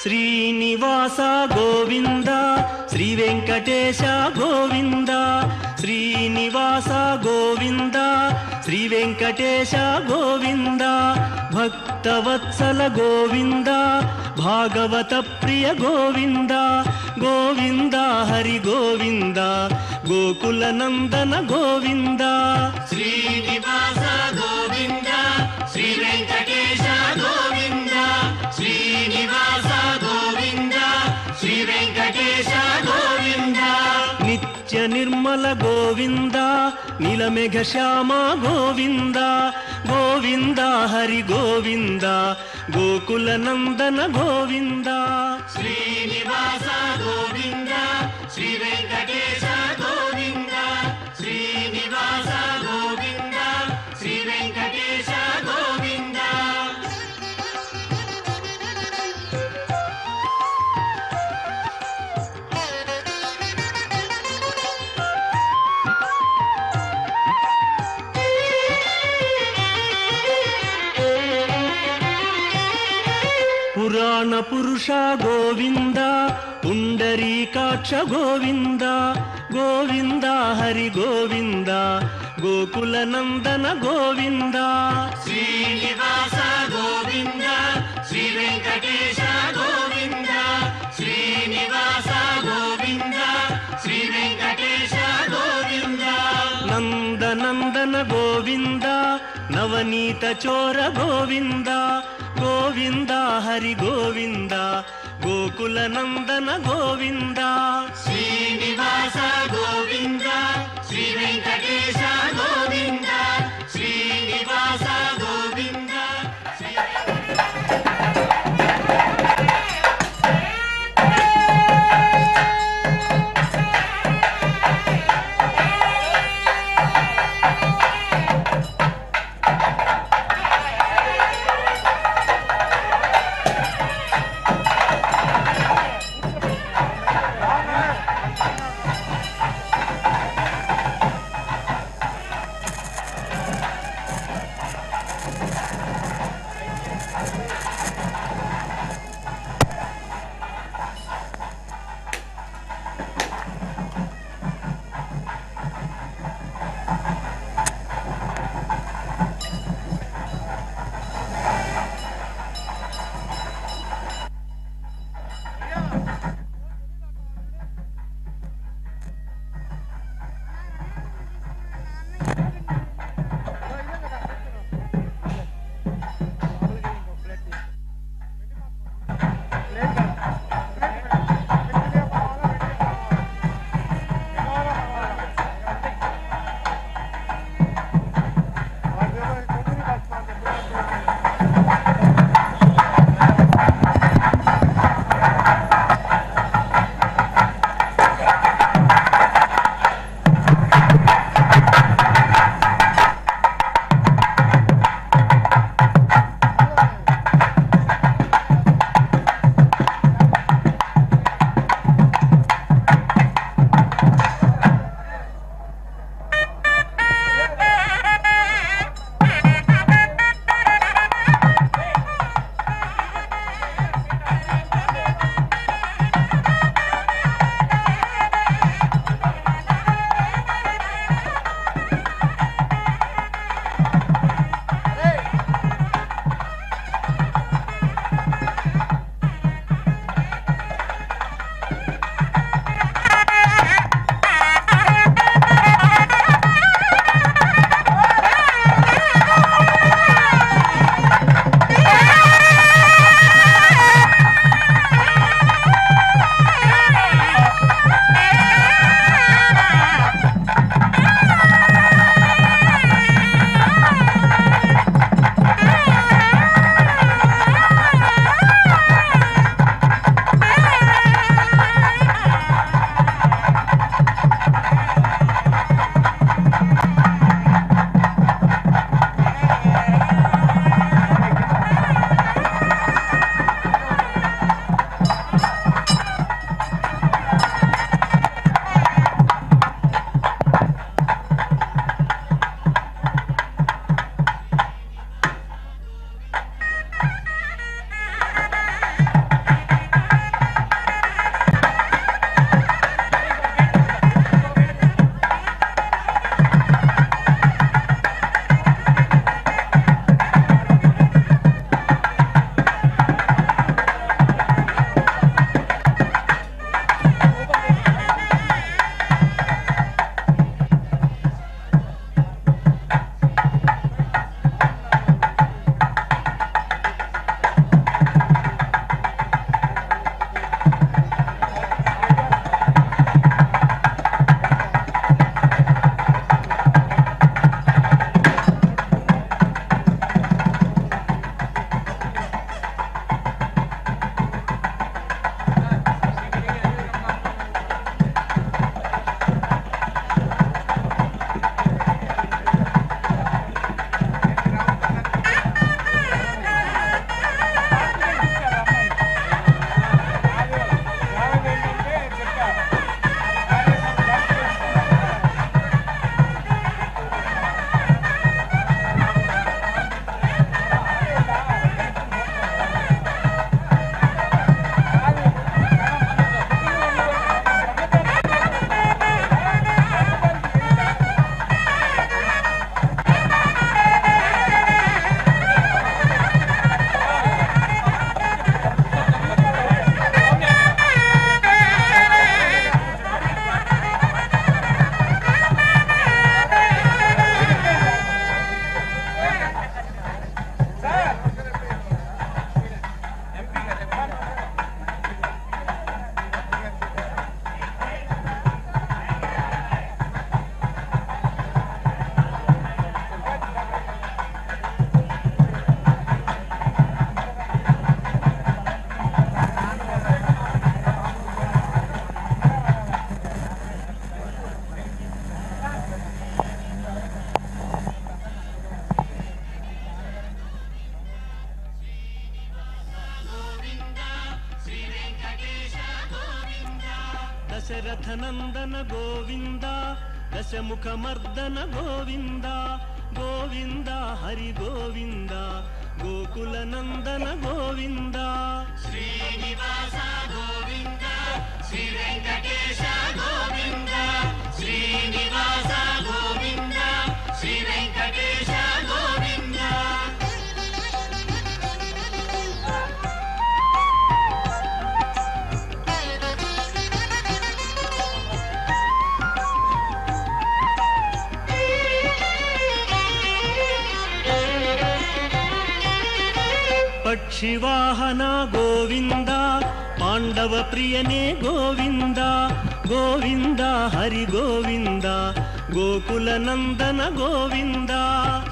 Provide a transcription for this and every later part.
శ్రీనివాస గోవింద శ్రీ వెంకటేశ గోవింద శ్రీనివాస గోవింద శ్రీ వెంకటేశ గోవింద భక్తవత్సల గోవింద భాగవత ప్రియ గోవింద గోవింద హరి గోవింద గోకుల నందన గోవింద శ్రీనివాస గోవింద శ్రీ వెంకటేశ గోవింద శ్రీనివాస గోవింద శ్రీ వెంకటేశ గోవింద నిత్య నిర్మల గోవింద నీలమేఘ శ్యామ గోవింద గోవింద హరి గోవింద గోకుల నందన గోవింద శ్రీనివాస గోవింద శ్రీ వెంకటేశ గోవింద శ్రీనివాస గోవింద శ్రీ వెంకటేశ గోవింద పురాణ పురుష గోవింద పుండరీకాక్ష గోవింద గోవింద హరి గోవింద గోకుల నందన గోవింద శ్రీనివాస గోవింద శ్రీ వెంకటేశ గోవింద శ్రీనివాస గోవింద శ్రీ వెంకటేశ గోవింద నందనందన గోవింద నవనీత చోర గోవింద గోవింద హరి గోవింద గోకుల నందన గోవింద శ్రీనివాస గోవింద శ్రీ వెంకటేశ గోవింద శ్రీనివాస గోవింద దశరథనందన గోవింద దశముఖమర్దన గోవింద గోవింద హరి గోవింద గోకులనందన గోవింద శ్రీనివాస గోవింద శ్రీ వెంకటేశ గోవింద శ్రీనివాస గోవింద శ్రీ వెంకటేశ గోవింద పక్షివాహన గోవింద పాండవ ప్రియనే గోవింద గోవింద హరి గోవింద గోకులనందన గోవింద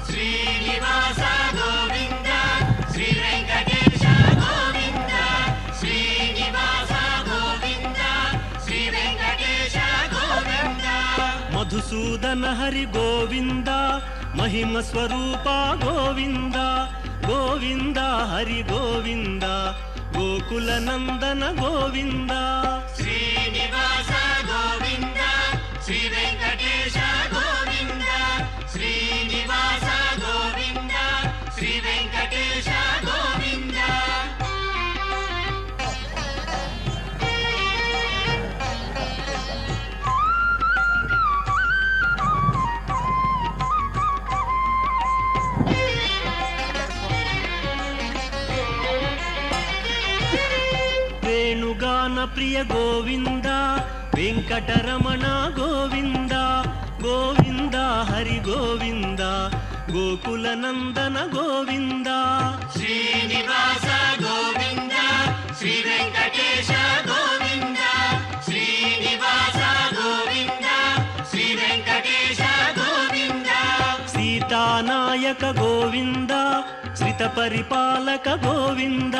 శ్రీనివాస గోవింద శ్రీ వెంకటేశ గోవింద శ్రీనివాస గోవింద శ్రీ వెంకటేశ గోవింద మధుసూదన హరి గోవింద మహిమ స్వరూప గోవింద గోవింద హరి గోవింద గోకులనందన గోవింద శ్రీనివాస గోవింద శ్రీ వెంకటేశ గోవింద శ్రీనివాస గోవింద శ్రీ వెంకటేశ గోవింద వేణుగాన ప్రియ గోవింద వెంకటరమణ గోవింద గోవింద హరి గోవింద గోకులనందన గోవింద శ్రీనివాస గోవింద శ్రీ వెంకటేశ గోవింద శ్రీనివాస గోవింద శ్రీ వెంకటేశ గోవింద సీతానాయక గోవింద శ్రిత పరిపాలక గోవింద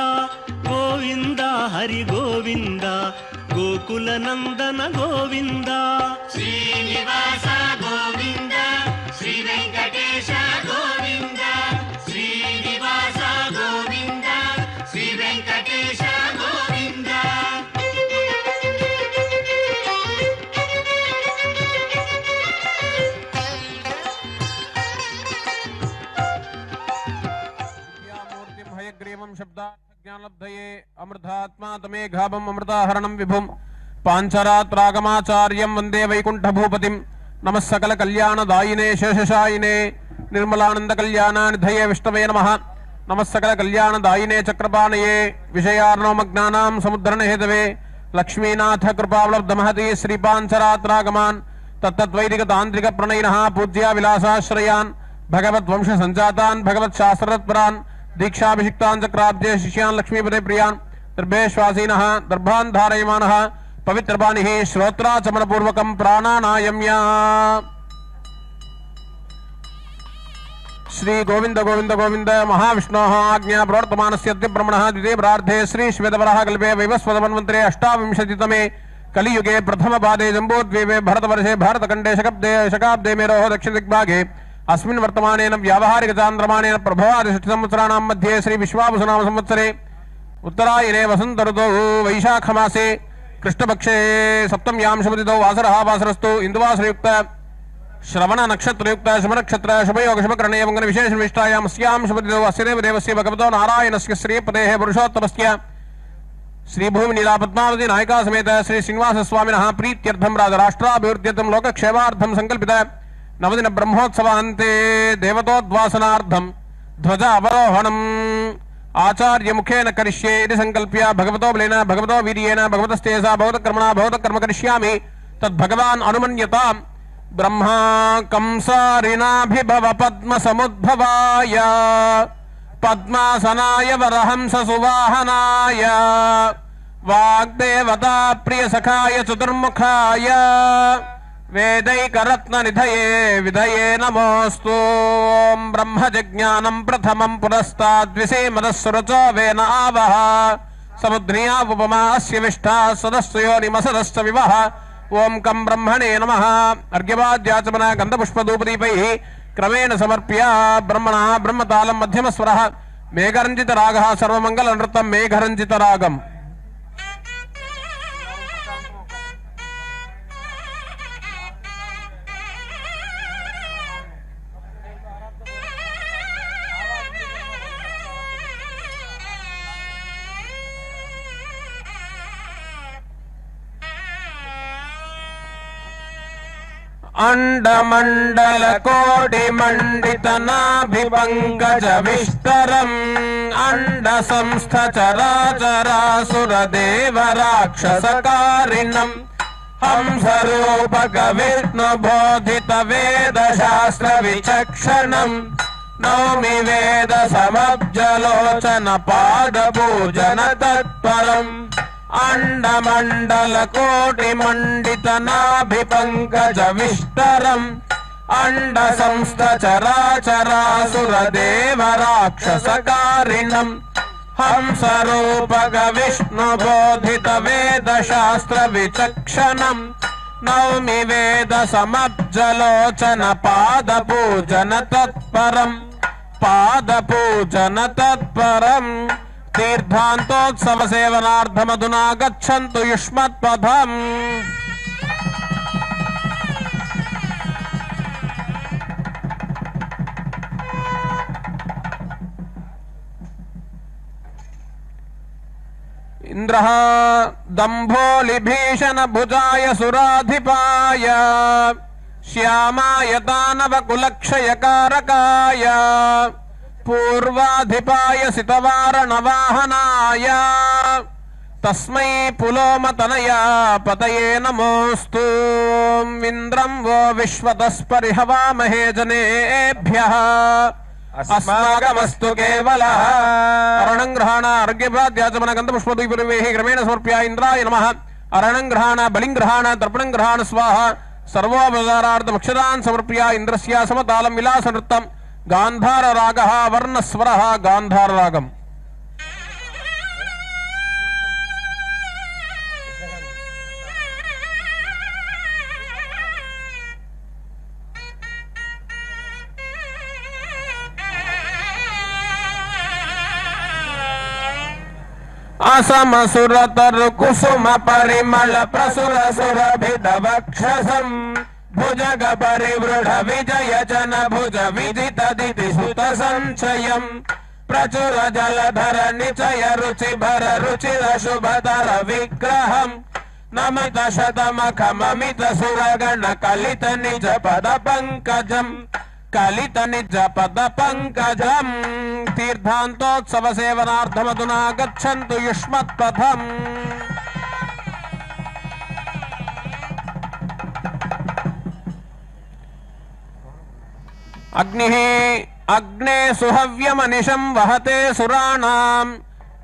గోవింద హరి గోవింద గోకులనందన గోవింద శ్రీనివాస గోవింద శ్రీ వెంకటేశ గోవింద శ్రీనివాస గోవింద శ్రీ వెంకటేశ గోవింద విద్యామూర్తిం హయగ్రీవం శబ్దాజ్ఞానలబ్ధయే అమృతాత్మా తమేఘాభం అమృతాహరణం విభుం పాంచరాత్రాగమాచార్యం వందే వైకుంఠభూపతిం నమః సకల కళ్యాణదాయినే శేషశాయినే నిర్మలానంద కళ్యాణానిధయే విష్ణవే నమః నమః సకల కళ్యాణదాయినే చక్రపాణయే విషయార్ణవమజ్ఞానాం సముద్ధరణహేతవే లక్ష్మీనాథ కృపావలబ్ధమహతి శ్రీపాంచరాత్రాగమాన్ తత్తద్వైదిక తాంత్రిక ప్రణయినః పూజ్య విలాసాశ్రయాన్ భగవద్వంశ సంజాతాన్ భగవత్శాస్త్రతత్పరాన్ దీక్షాభిషిక్తాన్ చక్రాబ్జే శిష్యాన్ లక్ష్మీపదే ప్రియాన్ దర్భేశ్వాసీనః దర్భాన్ ధారయమానః పవిత్రపాణిః శ్రోత్రాచమనపూర్వకం ప్రాణానాయమ్య శ్రీ గోవింద గోవింద గోవింద మహావిష్ణోః ఆజ్ఞా ప్రవర్తమానస్య బ్రహ్మణః ద్వితీయ ప్రార్థే శ్రీ శ్వేతవరాహ కల్పే వైవస్వతమన్వంతరే అష్టావింశతితమే కలియుగే ప్రథమ పాదే జంబోద్वीपे भरतवर्षे भारतखण्डे शकाब्दे मेरोः दक्षिणदिग्भागे अस्मिन् वर्तमानेन व्यावहारिकचान्द्रमानेन प्रभवादिषष्टि संवत्सराणां मध्ये श्री विश्वावसुनाम संवत्सरे उत्तरायणे वसन्त ऋतौ वैशाखमासे कृष्णपक्षे सप्तम्यां शुभतिथौ वासरः वासरस्तु इन्दुवासरयुक्त श्रवण नक्षत्रयुक्त शुभनक्षत्र शुभयोग शुभकरणे मंगल विशेष विशिष्टायां अस्यां शुभतिथौ अस्य देवदेवस्य भगवतो नारायणस्य श्रीपतेः पुरुषोत्तमस्य श्री भूमि नीला पद्मावती नायिका समेत श्री श्रीनिवास स्वामिनः प्रीत्यर्थं राष्ट्राभिवृद्ध्यर्थं लोकक्षेमार्थं संकल्पित नवदिन ब्रह्मोत्सवान्ते देवतोद्वासनार्थं ध्वज अवरोहणम् आचार्य मुखेन करिष्ये इति संकल्प्य भगवतो बलेन भगवतो वीर्येण भगवतस्तेजसा भगवतकर्मणा भगवतकर्म करिष्यामि तद्भगवान् अनुमन्यताम् ब्रह्मा कंसारिणाभिभव पद्मसमुद्भवाय पद्मासनाय वरहंस सुवाहनाय वाग्देवता प्रियसखाय चतुर्मुखाय वेदैकरत्ननिधये विधये नमोऽस्तु ॐ ब्रह्मजज्ञानं प्रथमं पुरस्ताद्विसेमदस्सुरचो वेन आवः समुद्रिया उपमा अस्य विष्ठा सदस्य योनिमसदश्च विवः ओं कं ब्रह्मणे नमः अर्घ्यवाद्याचमन गन्धपुष्पधूपदीपैः क्रमेण समर्प्य ब्रह्मणः ब्रह्मतालं मध्यमस्वरः मेघरञ्जितरागः सर्वमङ्गलनृत्तं मेघरञ्जितरागम् अंडमंडलकोटिमंडितनाभिपंकजविष्टरम् अंडसंस्थचराचरासुरदेवराक्षसकारिणम् हंसरूपकविष्णुबोधितवेदशास्त्रविचक्षणम् नौमि वेदसमब्जलोचनपादपूजन तत्परम् अंडमंडलकोटिमंडितनाभिपंकजविष्टरम् अंडसंस्थचराचरासुरदेवराक्षसकारिणम् हंसरूपकविष्णुबोधितवेदशास्त्रविचक्षणम् नौमि वेदसमब्जलोचनपादपूजन तत्परम् पादपूजन तत्परम् तीर्थान्तोत्सव सेवनार्थमधुना गच्छन्तु युष्मत्पथम् इंद्रः दम्भोलिभीषण भुजाय सुराधिपाय श्यामाय दानवकुलक्षयकारकाय पूर्वाधिपाय सितवारणवाहनाय तस्मै पुलोमतनया पतये नमोऽस्तु इन्द्रं वो विश्वतस्परिहवामहे जनेभ्यः अस्माकमस्तु केवलः अरणं ग्रहाण अर्घ्यप्राद्याचमन गन्धपुष्पद्वीपरिवेहि क्रमेण समर्प्य इन्द्राय नमः अरणं ग्रहाण बलिं ग्रहाण तर्पणं ग्रहाण स्वाहा सर्वोपचारार्थमक्षतान् समर्प्य इन्द्रस्य समतालं विलासनृत्तं गान्धाररागः वर्णस्वरः गान्धाररागम् असमसुरतरु कुसुम परिमल प्रसुर सुरभिदवक्षसम् भुजग परिवृढ विजय जन भुज विदित दिति सुत संचयम् प्रचुर जलधर निचय रुचि भर रुचिर शुभतर विग्रहम् नमित शतमखममित सुरगण कलित निज पद पंकजम् कलित निज पद पंकजम् तीर्थान्तोत्सव सेवनार्थमधुना गच्छन्तु युष्मत्पथम् अग्निः अग्ने सुहव्यमनिशं वहते सुराणाम्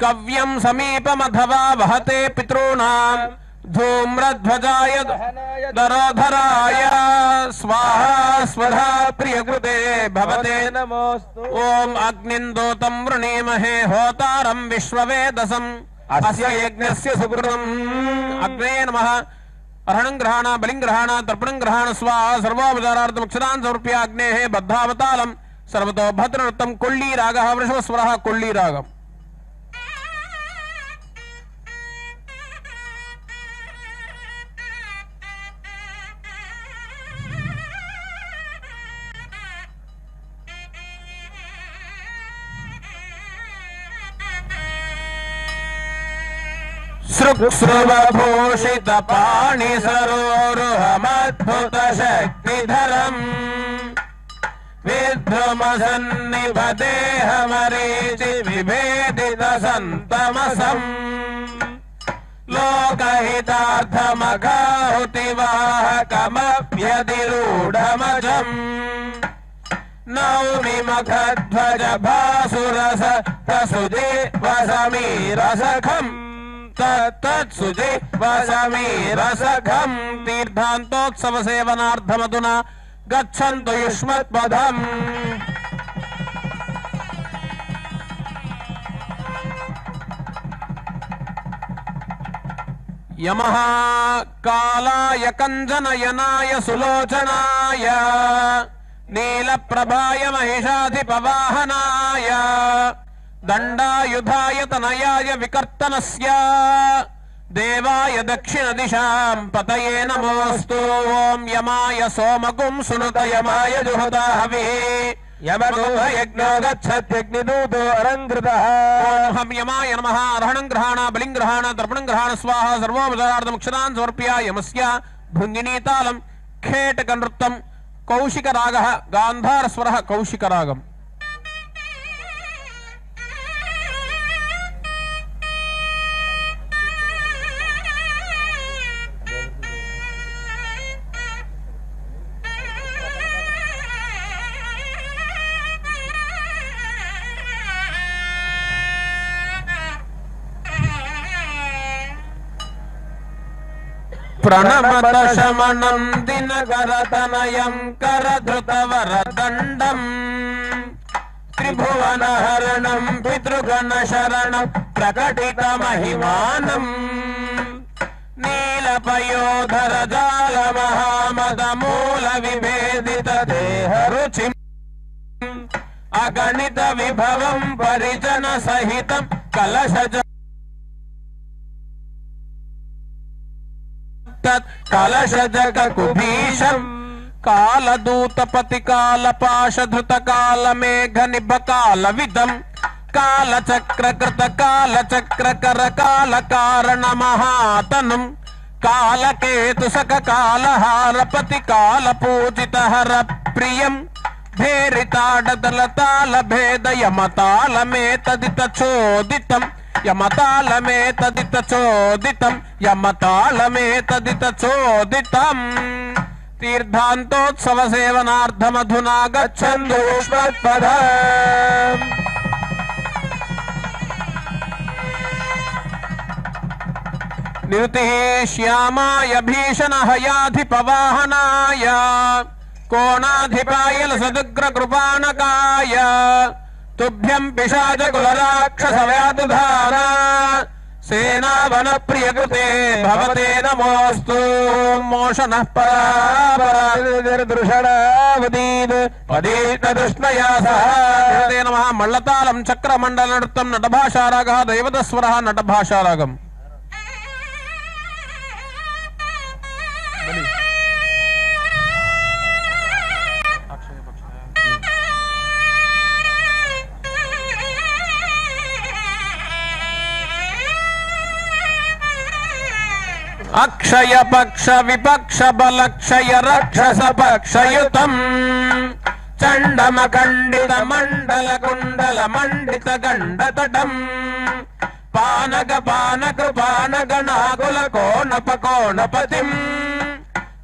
कव्यं समीपमथवा वहते पितॄणाम् धूम्रध्वजाय दरोधराय स्वाहा स्वधा प्रियकृते भवते नमोस्तु ओम अग्निन्दोतं वृणीमहे होतारं विश्ववेदसम् अस्य यज्ञस्य सुकृतम् अग्ने नमः अरणं ग्रहाण बलिं ग्रहाण तर्पणं ग्रहाण स्वाहा सर्वोपचारार्थमक्षतान् समर्प्य अग्नेः बद्धावतालं सर्वतो भद्रनृत्तं कोल्लीरागः वृषभस्वरः कोल्लीरागम् श्रुक्स्रुवभूषित पाणि सरोरुहमद्भुत शक्तिधरम् विध्रुमसन्निभ देहमरीचि विभेदित सन्तमसम् लोकहितार्थमगाहुतिवाहकमभ्यधिरूढमजम् नौमि मखध्वज भासुरस प्रसुजिह्वसमीरसखम् तत्सुजिह्वसमीरसखम् तीर्थान्तोत्सव सेवनार्थमधुना गच्छन्तु युष्मत्पथम् यमः कालाय कञ्जनयनाय सुलोचनाय नीलप्रभाय महिषाधिपवाहनाय दण्डायुधाय तनयाय विकर्तनस्य देवाय दक्षिण दिशां पतये नमोऽस्तु ओम यमाय सोमगुं सुनुत यमाय जुहुता हविः यमगो यज्ञो गच्छत्यग्निदूतो अरङ्कृतः ओम हम यमाय नमः अरहणं ग्रहाण बलिं ग्रहाण तर्पणं ग्रहाण स्वाहा सर्वोपचारार्थमक्षतान् समर्प्य यमस्य भृङ्गिनीतालं खेटक नृत्तं कौशिक रागः गांधार स्वरः कौशिक रागम् प्रणमत शमनं दिनकरतनयं करधृतवरदण्डं त्रिभुवनहरणं पितृगणशरणं प्रकटितमहिमानं नीलपयोधरजालमहामदमूलविभेदितदेहरुचिम् अगणितविभवं परिजनसहितं कलशज कलशजगकुभीशं कालदूतपति कालपाशधृत कालमेघ निभ कालविदं कालचक्रकृत कालचक्रकर कालकारण महातनुं कालकेतुसक कालहारपति कालपूजित हर प्रियं भेरिताडदलतालभेद यमतालमेतदितचोदितं यमतालमेतदितचोदितं यमतालमेतदितचोदितं तीर्थान्तोत्सव सेवनार्थमधुना गच्छन्तु युष्मत्पदम् निरुतिः श्यामाय भीषण हयाधिपवाहनाय कोणाधिपाय लसदुग्रकृपाणकाय तुभ्यं पिशाचकुलराक्षसव्याधुधारा सेनावनप्रियकृते भवते नमोऽस्तु मोषणः परापरादृषणावदीत् पदीतदृष्णया सह नमः मल्लतालं चक्रमण्डलनृत्तं नटभाषारागः दैवतस्वरः नटभाषारागम् अक्षय पक्ष विपक्ष बलक्षय रक्षस पक्षयुतम् चण्डमखण्डित मण्डल कुण्डल मण्डित गण्डतटम् पानक पानक पानगणाकुल कोणपकोणपतिम्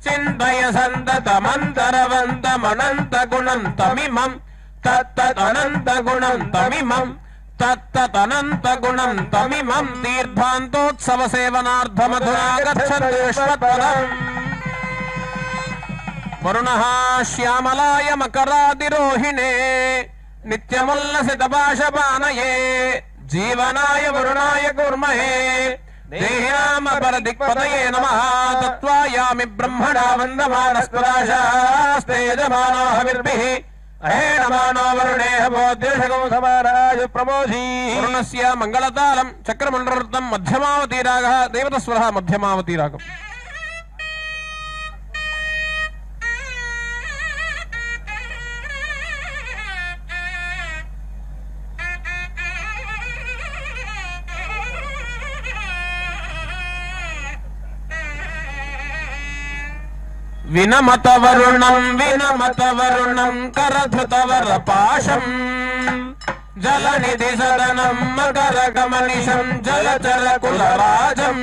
चिन्तय सन्ततमन्तरवन्तमनन्त गुणन्तमिमम् तत्तदनन्त गुणन्तमिमम् तत्तदनन्त गुणन्तमिमं तीर्थान्तोत्सव सेवनार्थमधुना गच्छन्तु युष्मत्पदम् वरुणः श्यामलाय मकरादिरोहिणे नित्यमुल्लसितपाशपानये जीवनाय वरुणाय कुर्महे देहिनामपरदिक्पतये नमः तत्त्वायामि ब्रह्मणा वन्दमानस्पराशास्तेजमानो हविर्भिः अहेणमानो वरुणेह बोध्यषगो समाराय प्रमोधी वरुणस्य मङ्गलतालं चक्रमण्डलनृत्तं मध्यमावती रागः देवतस्वरः मध्यमावती रागम् विनमत वरुणं करधृतवरपाशम् जलनिधि सदनं मकरकमनिशं जलचर कुलराजम्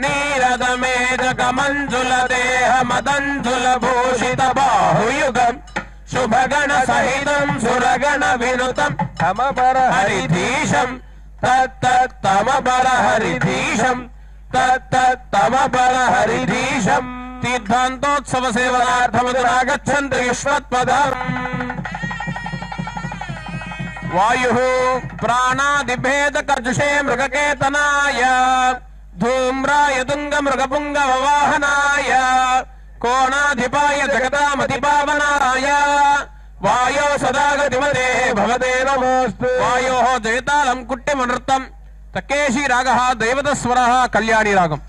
नीरदमेजकमञ्जुल देह मदञ्जुल भूषित बाहुयुगम् शुभगण सहितं सुरगण विनुतं तमपर हरिधीशं तत्तमपर हरिधीशं तत्तमपर हरिधीशं तीर्थान्तोत्सव सेवनार्थमधुना गच्छन्तु युष्मत्पदम् वायुः प्राणादिभेदकर्जुषे मृगकेतनाय धूम्राय तुङ्गमृगपुङ्गववाहनाय कोणाधिपाय जगतामतिपावनाय वायो सदा गतिमते भवते नमोऽस्तु वायोः जयतालं कुट्टिमनृत्तं तक्केशी रागः दैवतस्वरः कल्याणी रागम्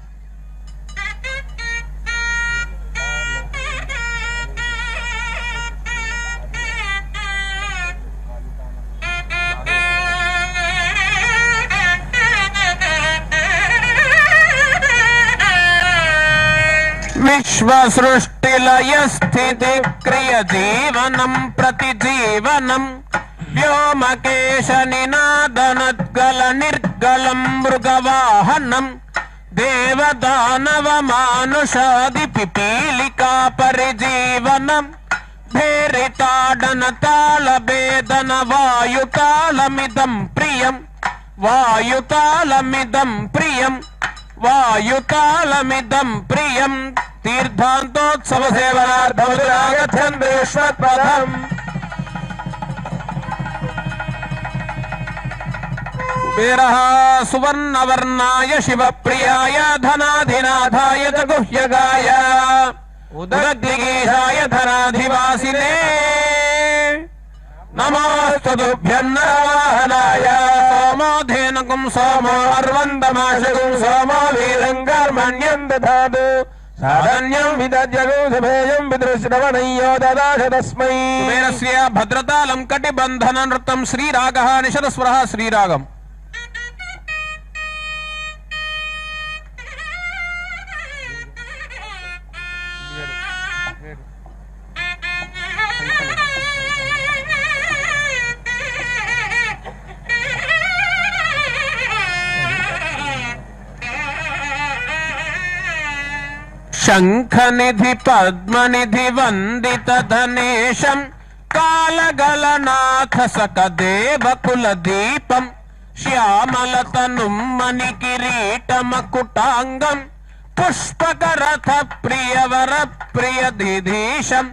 విశ్వసృష్టిలయ స్థితి క్రియ జీవనం ప్రతిజీవనం వ్యోమకేశ నినాదనద్గల నిర్గలం మృగవాహనం దేవదానవ మానుషాది పిపీలికా పరిజీవనం భేరితాడన తాళభేదన వాయుతాళమిదం ప్రియం వాయుతాళమిదం ప్రియం వాయుతాళమిదం ప్రియం తీర్థాంతోత్సవ సేవనార్థం కుబేరః సువర్ణవర్ణాయ శివప్రియాయ ధనాధినాథాయ చ గుహ్యగాయ ఉదగ్నిగీషాయ ధనాధివాసినే నమోస్తుభ్యన్నవాహనాయ సోమోధేనకుం సోమో అర్వందమాశకుం సోమో వీరం కర్మణ్యం దధాతు సాధన్యం విదజ్జగోధభేయం విదృశ్రవణయ్యో దదాశ తస్మై. కుబేరస్య భద్రతాళం కటిబంధన నృత్తం శ్రీరాగః నిషదస్వరః శ్రీరాగం. శంఖనిధి పద్మనిధి వందిత ధనేశం కాలగలనాథ సకదేవకుల దీపం శ్యామలతనుం మణి కిరీటమకుటాంగం పుష్పకరథ ప్రియవర ప్రియదిధీశం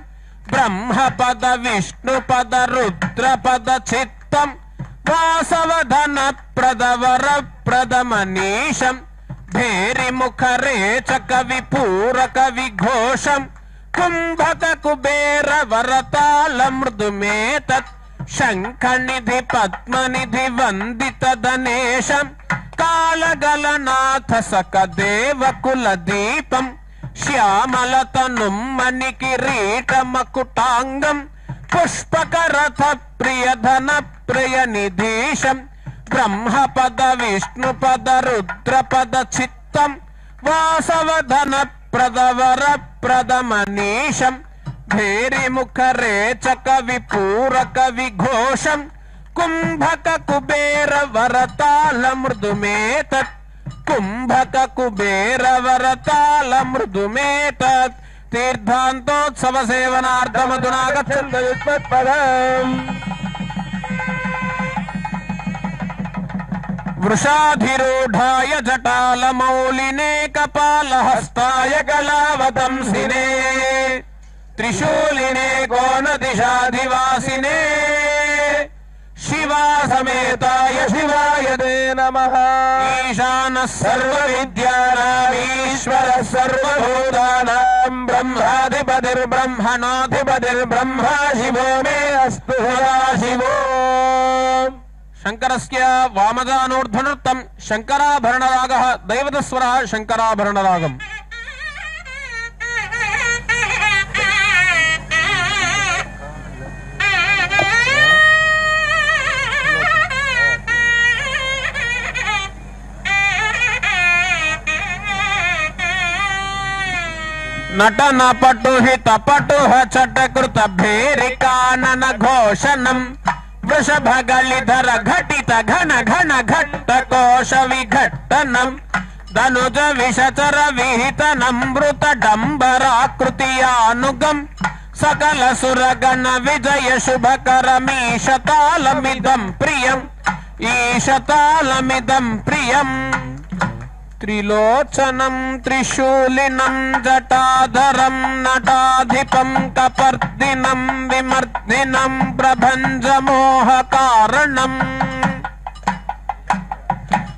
బ్రహ్మపద విష్ణుపద రుద్రపద చిత్తం వాసవధన ప్రదవర ప్రదమనీశం భేరిముఖరేచక విపూరక విఘోషం కుంభక కుబేర వరతాళ మృదుమేతత్ శంఖనిధి పద్మనిధి వందిత ధనేశం కాలగలనాథ సకదేవకుల దీపం శ్యామలతనుం మణి కిరీటమకుటాంగం పుష్పకరథ ప్రియధన ప్రియనిధీశం బ్రహ్మపద విష్ణుపద రుద్రపద చిత్తం వాసవధన ప్రదవర ప్రదమనీశం భేరిముఖరేచక విపూరక విఘోషం కుంభక కుబేర వరతాళ మృదుమేతత్ కుంభక కుబేర వరతాళ మృదుమేతత్ తీర్థాంతోత్సవ సేవనార్థమధునా గచ్చन्तు యుష్మత్పదం. వృషాధిరూఢాయ జటాలమౌలినే కపాలహస్తాయ కళావతంసినే త్రిశూలినే కోనదిశాధివాసినే శివాసమేతాయ శివాయ తే నమః. ఈశానః సర్వవిద్యానామీశ్వరః సర్వభూతానాం బ్రహ్మాధిపతిర్బ్రహ్మణోధిపతిర్బ్రహ్మా శివో మే అస్తు సదాశివో. శంకరస్య వామదానూర్ధ్వనృత్తం శంకరాభరణరాగः దైవతస్వరः శంకరాభరణరాగం. నటన పటుహిత పటుహ చటకృత భేరికానన ఘోషణం వృషభగళిధర ఘటిత ఘన ఘన ఘట్ట కోశ విఘట్టనం ధనుజ విషచర విహిత నమృత డంబరాకృతియానుగం సకల సురగణ విజయ శుభకరమీశతాళమిదం ప్రియం ఈశతాళమిదం ప్రియం. త్రిలోచనం త్రిశూలినం జటాధరం నటాధిపం కపర్దినం విమర్దినం ప్రభంజమోహకారణం.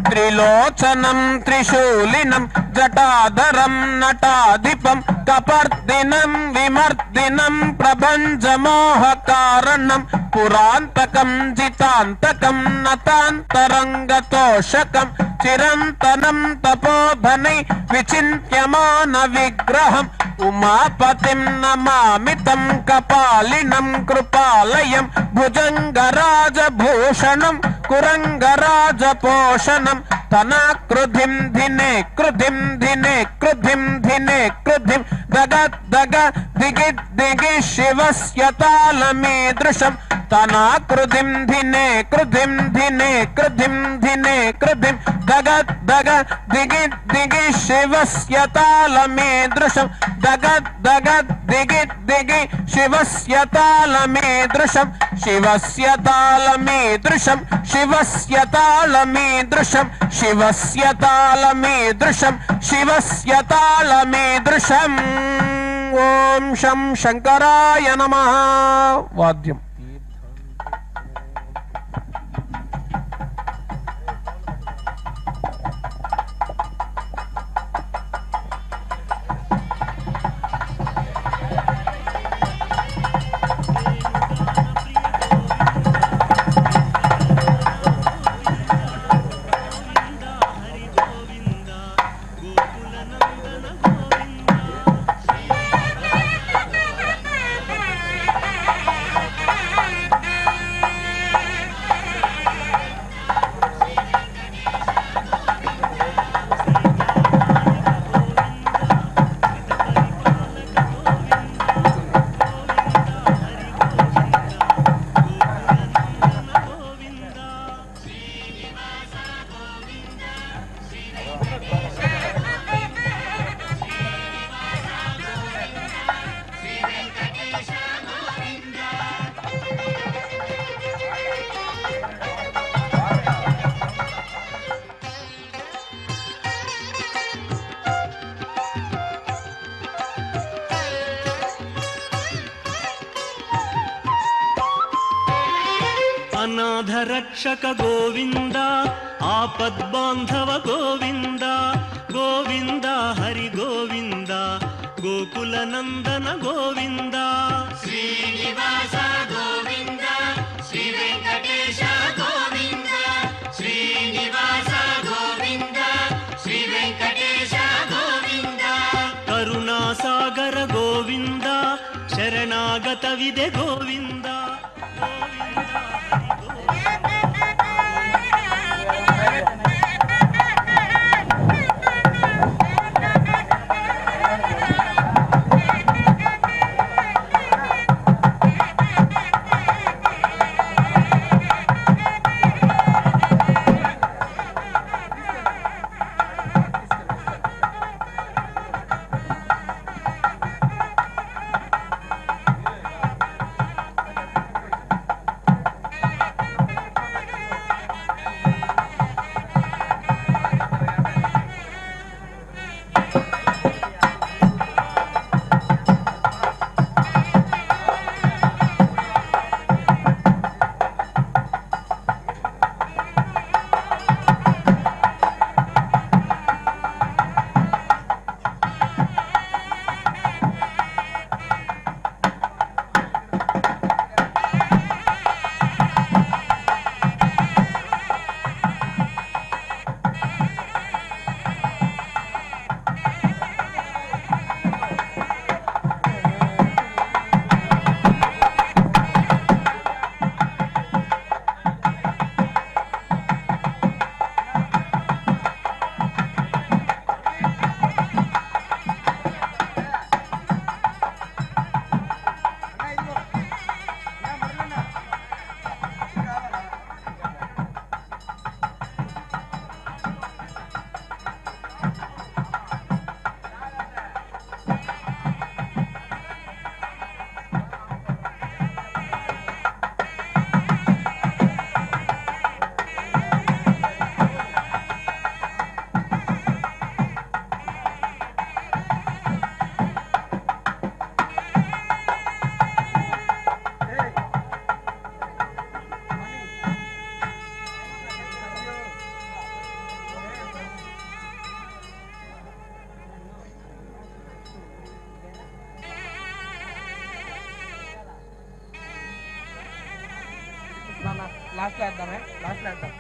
త్రిలోచనం త్రిశూలినం జటాధరం నటాధిపం కపర్దినం విమర్దినం ప్రభంజమోహకారణం పురాంతకం జితాంతకం నతాంతరంగతోషకం చిరంతనం తపోధనై విచింత్యమాన విగ్రహం ఉమాపతిం నమామితం కపాలినం కృపాలయం భుజంగరాజభూషణం కురంగరాజపోషణం तना क्रुधिम धिने क्रुधिम धिने क्रुधिम धिने क्रुधिम दग दग दिगि दिगि शिवस्य तालमीदृशम् तना क्रुधिम धिने क्रुधिम धिने क्रुधिम धिने क्रुधिम दग दग दिगि दिगि शिवस्य तालमीदृशम् दग दग दिगि दिगि शिवस्य तालमीदृशम् शिवस्य तालमीदृशम् शिवस्य तालमीदृशम् शिवस्य तालमीदृशम् शिवस्य तालमीदृशम् ओम शं शंकराय नमः वाद्यम् अनाथ रक्षक गोविंद आपद्बांधव गोविंद गोविंद हरि गोविंद गोकुल नंदन गोविंद श्रीनिवास गोविंद श्री वेंकटेश गोविंद श्रीनिवास गोविंद श्री वेंकटेश गोविंद करुणासागर गोविंद शरणागत विदे गोविंद లాస్ట్ వేద్దామే లాస్ట్ వేద్దాం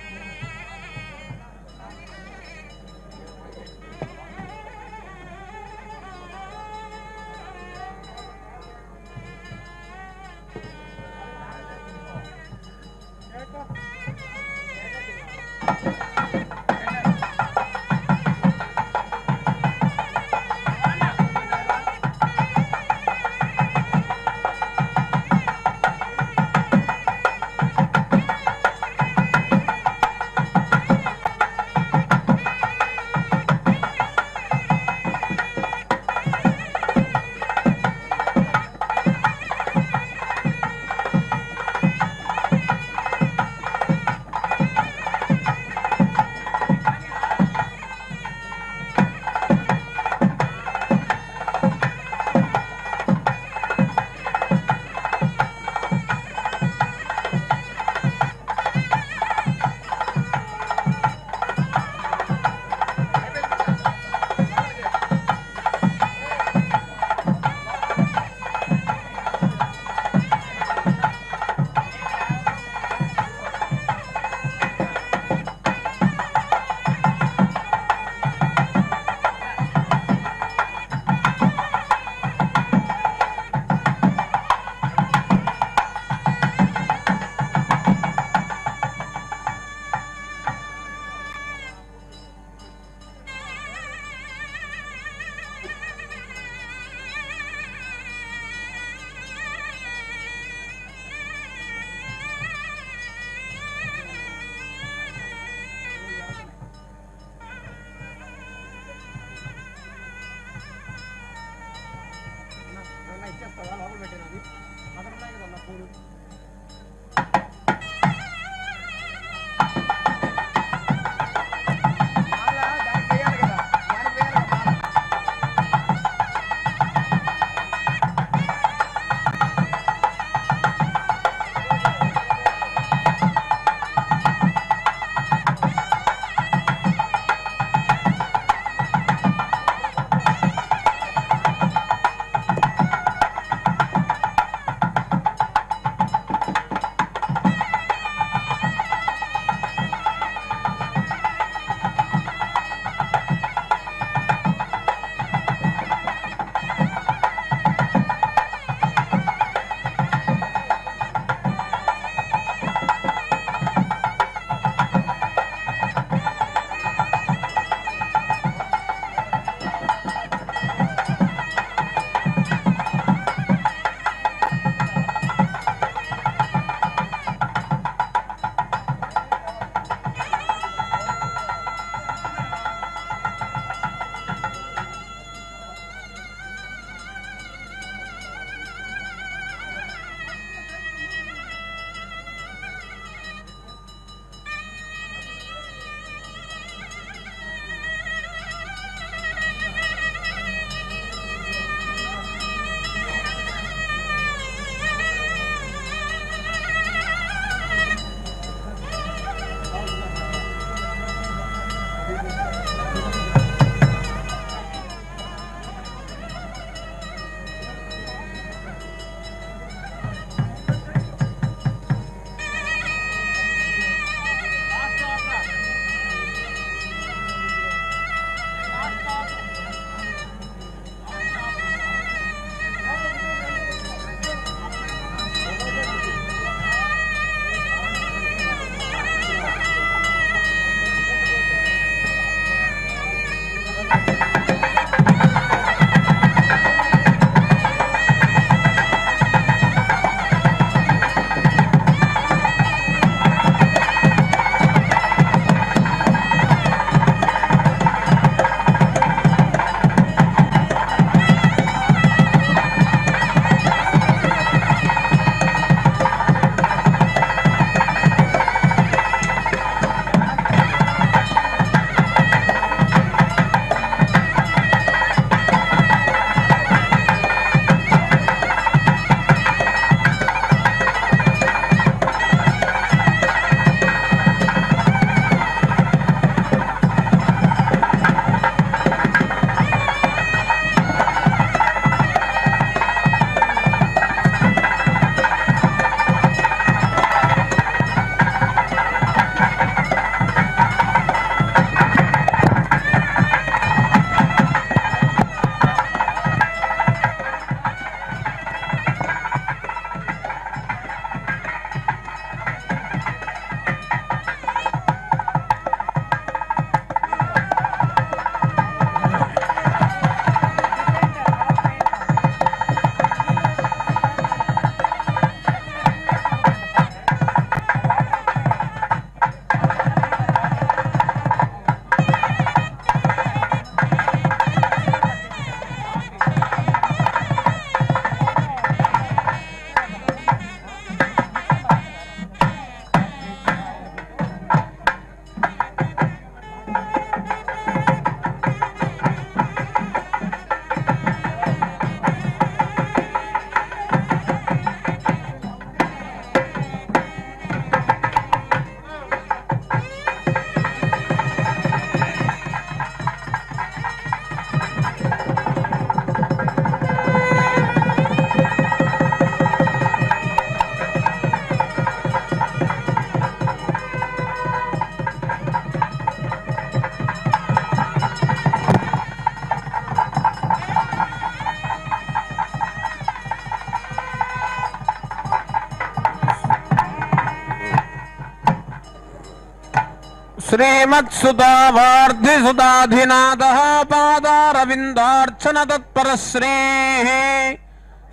श्रीमत्सुतावार्धिसुताधिनाथः पादारविन्दार्चन तत्परश्रीः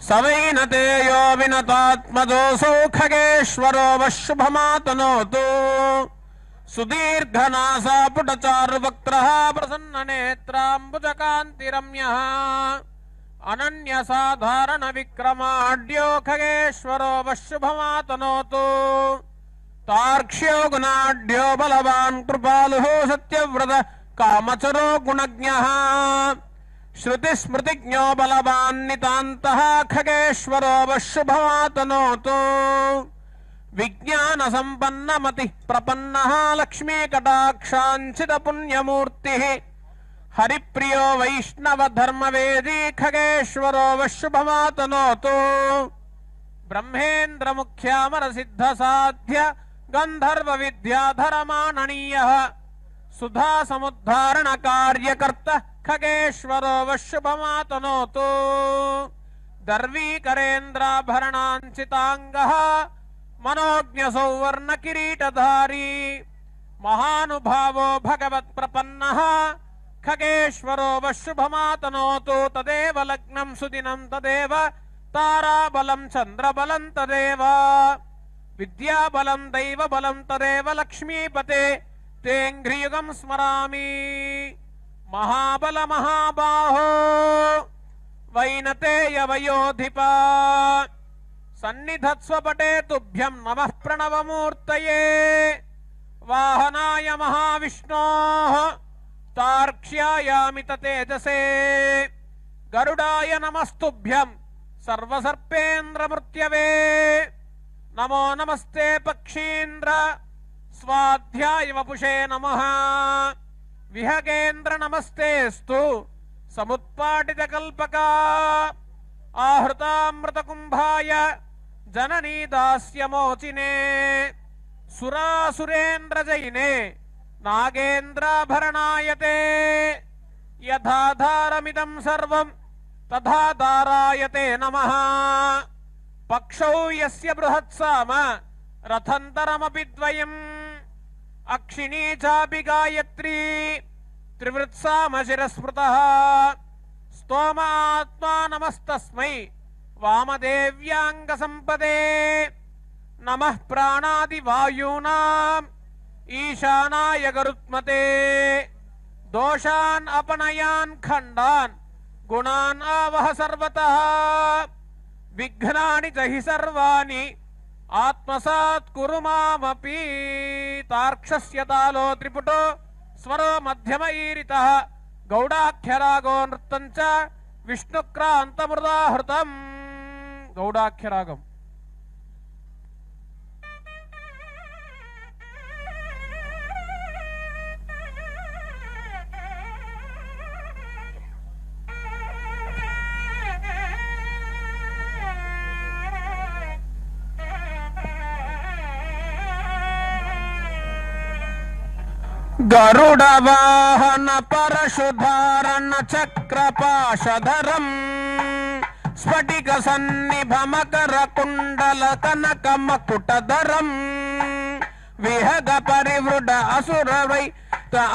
सवैन तेयो विनतात्मजोऽसौ खगेश्वरो वशुभमातनोतु सुदीर्घनासापुटचारुवक्त्रः प्रसन्ननेत्राम्बुजकान्तिरम्यः अनन्यसाधारणविक्रमाढ्यो खगेश्वरो वशुभमातनोतु तार्क्ष्यो गुणाढ्यो बलवान् कृपालुः सत्यव्रत कामचरो गुणज्ञः श्रुतिस्मृतिज्ञो बलवान् नितान्तः खगेश्वरो वशुभमातनोतु विज्ञानसम्पन्नमतिः प्रपन्नः लक्ष्मीकटाक्षाञ्छितपुण्यमूर्तिः हरिप्रियो वैष्णवधर्मवेदी खगेश्वरो वशुभमातनोतु ब्रह्मेन्द्रमुख्यामरसिद्धसाध्य गन्धर्वविद्याधरमाननीयः सुधासमुद्धारणकार्यकर्ता खगेश्वरो वशुभमातनोतु दर्वीकरेन्द्राभरणाञ्चिताङ्गः मनोज्ञसौवर्णकिरीटधारी महानुभावो भगवत्प्रपन्नः खगेश्वरो वशुभमातनोतु तदेव लग्नं सुदिनं तदेव ताराबलं चन्द्रबलं तदेव विद्याबलं दैवबलं तदेव लक्ष्मीपते तेऽङ्घ्रियुगं स्मरामि महाबल महाबाहो वैनतेयवयोधिप सन्निधत्स्वपटे तुभ्यं नमः प्रणवमूर्तये वाहनाय महाविष्णोः तार्क्ष्यायामित तेजसे गरुडाय नमस्तुभ्यं सर्वसर्पेन्द्रमृत्यवे नमो नमस्ते पक्षीन्द्र स्वाध्याय वपुषे नमः विहगेन्द्र नमस्तेस्तु समुत्पाटितकल्पका आहृतामृतकुम्भाय जननी दास्यमोचिने सुरासुरेन्द्रजयिने नागेन्द्राभरणायते यथाधारमिदं सर्वं तथा दारायते नमः पक्षौ यस्य बृहत्साम रथन्तरमपि द्वयम् अक्षिणी चापि गायत्री त्रिवृत्साम शिरस्मृतः स्तोम आत्मा नमस्तस्मै वामदेव्याङ्गसम्पदे नमः प्राणादिवायूनाम् ईशानाय गरुत्मते दोषान् अपनयान् खण्डान् गुणान् आवह सर्वतः विघ्नानि च हि सर्वाणि आत्मसात् कुरु मामपि तार्क्षस्य तालो त्रिपुटो स्वरो मध्यमईरितः गौडाख्यरागो नृत्तं च विष्णुक्रान्तमृदाहृतम् गौडाख्यरागम् गरुड़ वाहन परशुधारण चक्रपाशधरम् स्फटिक सन्निभ मकर कुंडल कनक मकुटधरम् विहग परिवृड असुर वै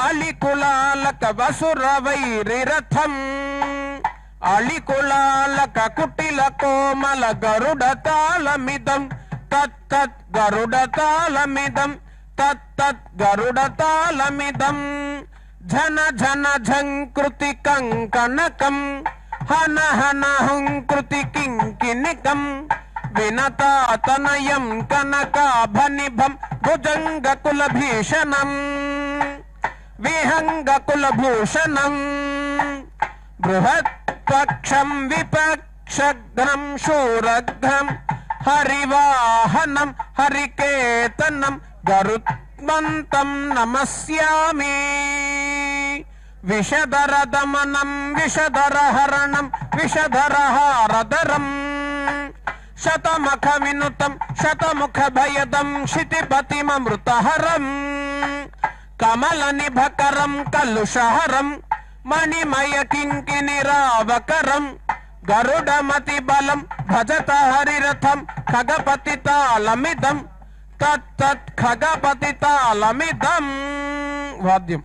अलिकुलालक वसुर वैरिरथम् अलिकुलालक कुटिल कोमल गरुड तालमिदं तत्तत् गरुड तालमिदं तत्तत् गरुडतालमिदं झन झन झंकृति कंकनकं हन हन हुंकृति किंकिनिकं विनतातनयं कनकाभनिभं भुजंगकुलभीषणं विहंगकुलभूषणं बृहत्पक्षं विपक्षघ्नं शूरघ्नं हरिवाहनं हरिकेतनं गरुत्मन्तं नमस्यामि विषधरदमनं विषधरहरणं विषधरहारधरं शतमुखविनुतं शतमुखभयदं क्षितिपतिममृतहरं कमलनिभकरं कलुषहरं मणिमय किङ्किणिरावकरं गरुडमतिबलं भजत हरिरथं खगपतितालमिदं तत्तत् खगपतितालमिदम् వాద్యం.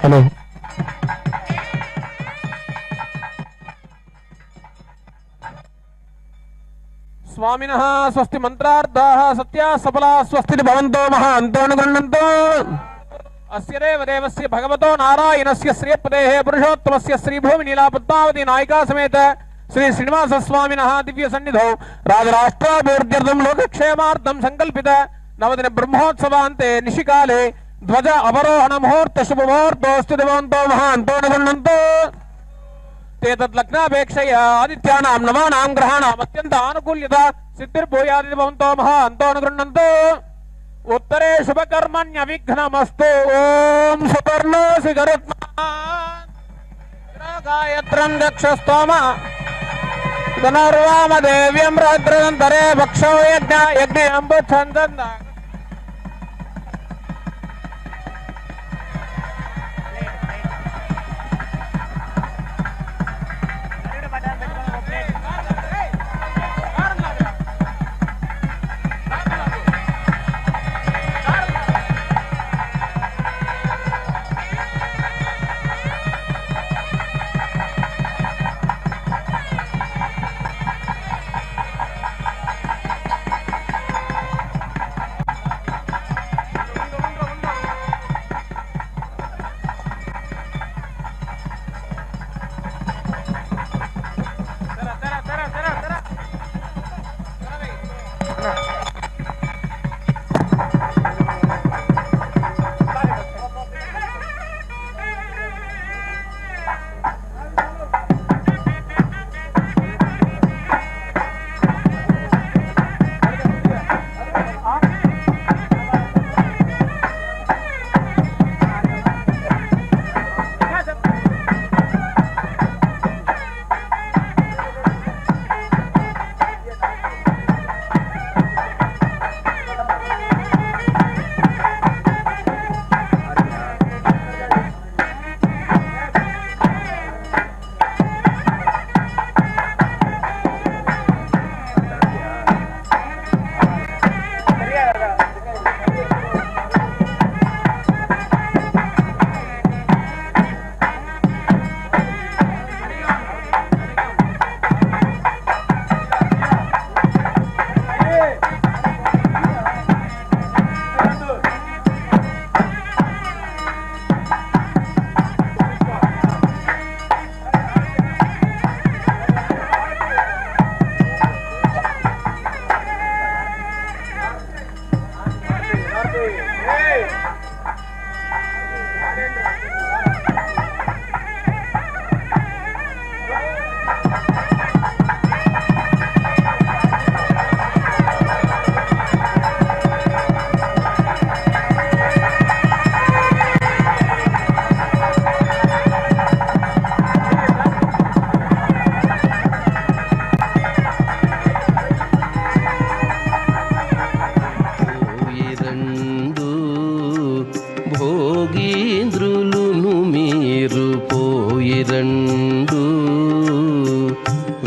హలో స్వామినః స్వస్తి మంత్రార్థాః సత్యా సఫలా స్వస్తి భవంతో మహాంతోనుగృహ్ణంతో అస్య దేవదేవస్య భగవతో నారాయణస్య శ్రీపదేః పురుషోత్తమస్య శ్రీభూమి నీలాపద్మావతి నాయికా సమేత శ్రీ శ్రీనివాస స్వామినః దివ్య సన్నిధౌ రాజరాష్ట్రాభివృద్ధ్యర్థం లోకక్షేమార్థం సంకల్పిత నవదిన బ్రహ్మోత్సవాంతే నిశికాలే ధ్వజ అవరోహణ ముహూర్త శుభముహూర్తోస్తు భవంతో మహాంతోనుగృహ్ణంతో తద్లగ్నాపేక్షయా ఆదిత్యానాం నవానాం గ్రహాణాం అత్యంత ఆనుకూల్యత సిద్ధిర్భూయాది భవంతో మహాంతోనుగృహ్ణంతో ఉత్తరే శుభకర్మణ్య విఘ్నమస్తు. ఓం సుపర్ణోసి గాయత్రం దక్షస్తోమ ధనుర్వామదేవ్యం రద్రంతరే భక్షో యజ్ఞ యజ్ఞ అంబుఛంద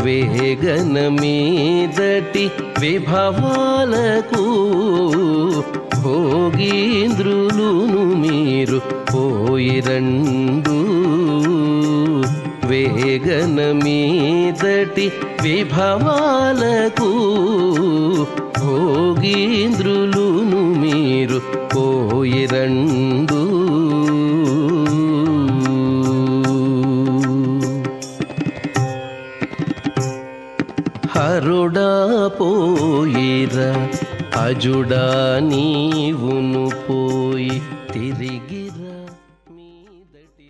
వేగన మీదటి విభవాలకు భోగీంద్రులును మీరు పోయిరండు వేగన మీదటి విభవాలకు భోగీంద్రులును మీరు పోయిరండు హరుడా పోయిరా అజుడా నీవును పోయి తిరిగిరా మీదటి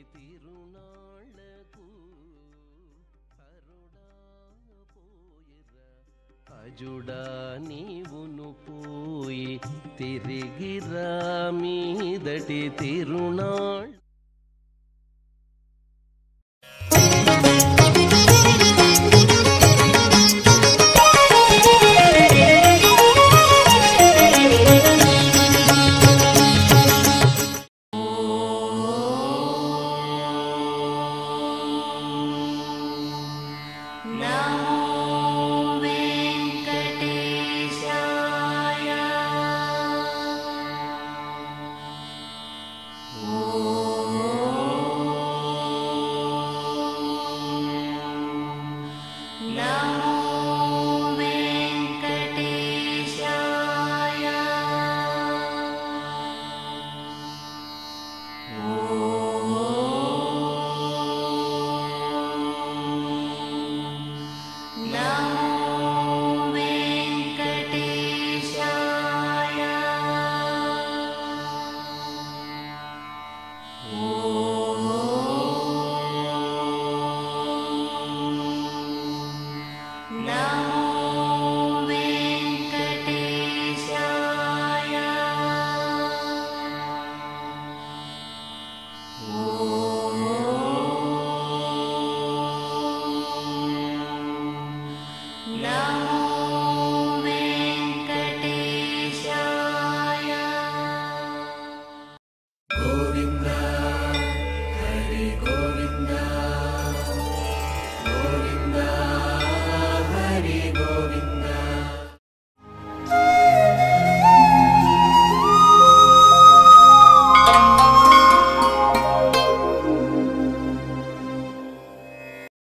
అజుడా నీవును పోయి తిరిగిరా మీదటి తిరునాళ్ళు